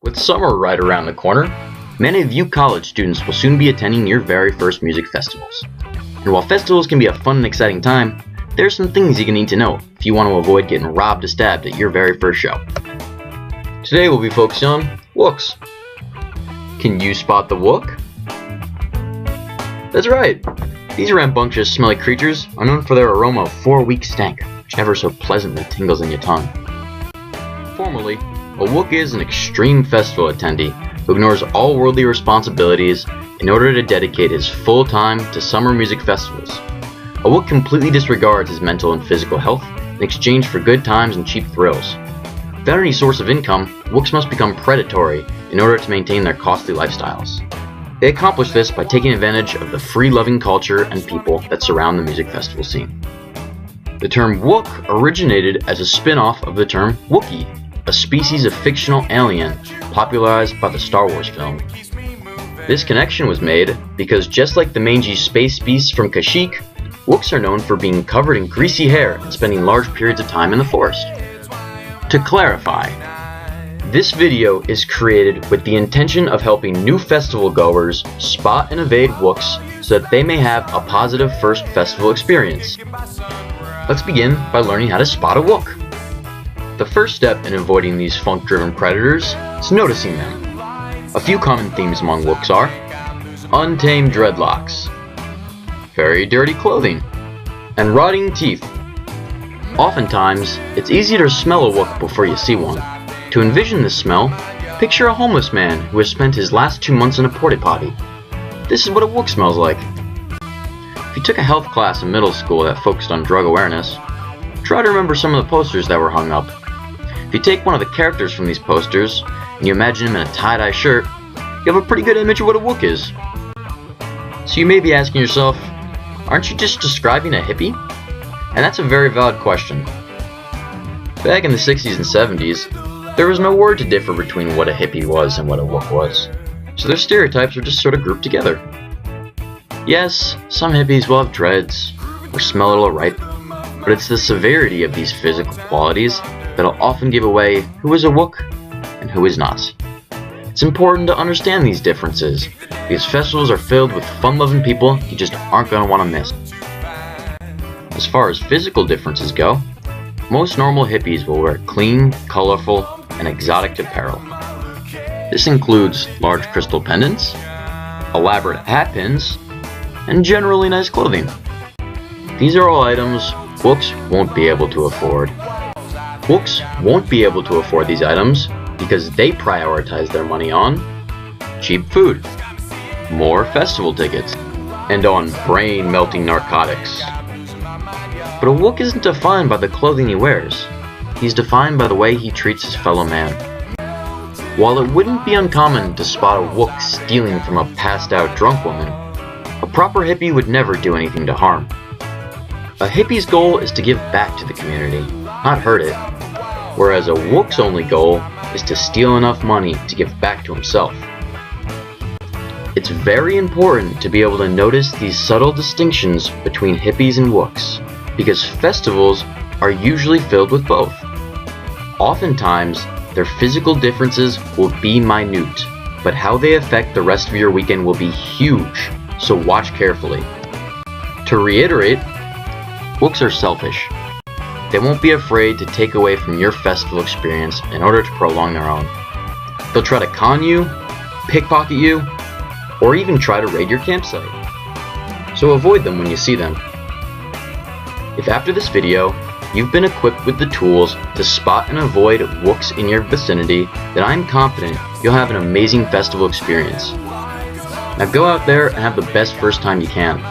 With summer right around the corner, many of you college students will soon be attending your very first music festivals. And while festivals can be a fun and exciting time, there are some things you're going to need to know if you want to avoid getting robbed or stabbed at your very first show. Today we'll be focusing on Wooks. Can you spot the Wook? That's right! These rambunctious, smelly creatures are known for their aroma of 4-week stank, which ever so pleasantly tingles in your tongue. Formally, a Wook is an extreme festival attendee who ignores all worldly responsibilities in order to dedicate his full time to summer music festivals. A Wook completely disregards his mental and physical health in exchange for good times and cheap thrills. Without any source of income, Wooks must become predatory in order to maintain their costly lifestyles. They accomplish this by taking advantage of the free-loving culture and people that surround the music festival scene. The term Wook originated as a spin-off of the term Wookiee, a species of fictional alien popularized by the Star Wars film. This connection was made because just like the mangy space beasts from Kashyyyk, Wooks are known for being covered in greasy hair and spending large periods of time in the forest. To clarify, this video is created with the intention of helping new festival goers spot and evade Wooks so that they may have a positive first festival experience. Let's begin by learning how to spot a Wook. The first step in avoiding these funk-driven predators is noticing them. A few common themes among Wooks are untamed dreadlocks, very dirty clothing, and rotting teeth. Oftentimes, it's easy to smell a Wook before you see one. To envision this smell, picture a homeless man who has spent his last 2 months in a porta potty. This is what a Wook smells like. If you took a health class in middle school that focused on drug awareness, try to remember some of the posters that were hung up. If you take one of the characters from these posters and you imagine him in a tie-dye shirt, you have a pretty good image of what a Wook is. So you may be asking yourself, aren't you just describing a hippie? And that's a very valid question. Back in the 60s and 70s, there was no word to differ between what a hippie was and what a Wook was. So their stereotypes were just sort of grouped together. Yes, some hippies will have dreads or smell a little ripe, but it's the severity of these physical qualities that'll often give away who is a Wook and who is not. It's important to understand these differences, because festivals are filled with fun-loving people you just aren't going to want to miss. As far as physical differences go, most normal hippies will wear clean, colorful, and exotic apparel. This includes large crystal pendants, elaborate hat pins, and generally nice clothing. These are all items Wooks won't be able to afford. Wooks won't be able to afford these items because they prioritize their money on cheap food, more festival tickets, and on brain-melting narcotics. But a Wook isn't defined by the clothing he wears. He's defined by the way he treats his fellow man. While it wouldn't be uncommon to spot a Wook stealing from a passed-out drunk woman, a proper hippie would never do anything to harm. A hippie's goal is to give back to the community, not hurt it, whereas a Wook's only goal is to steal enough money to give back to himself. It's very important to be able to notice these subtle distinctions between hippies and Wooks, because festivals are usually filled with both. Oftentimes, their physical differences will be minute, but how they affect the rest of your weekend will be huge, so watch carefully. To reiterate, Wooks are selfish. They won't be afraid to take away from your festival experience in order to prolong their own. They'll try to con you, pickpocket you, or even try to raid your campsite. So avoid them when you see them. If after this video, you've been equipped with the tools to spot and avoid Wooks in your vicinity, then I'm confident you'll have an amazing festival experience. Now go out there and have the best first time you can.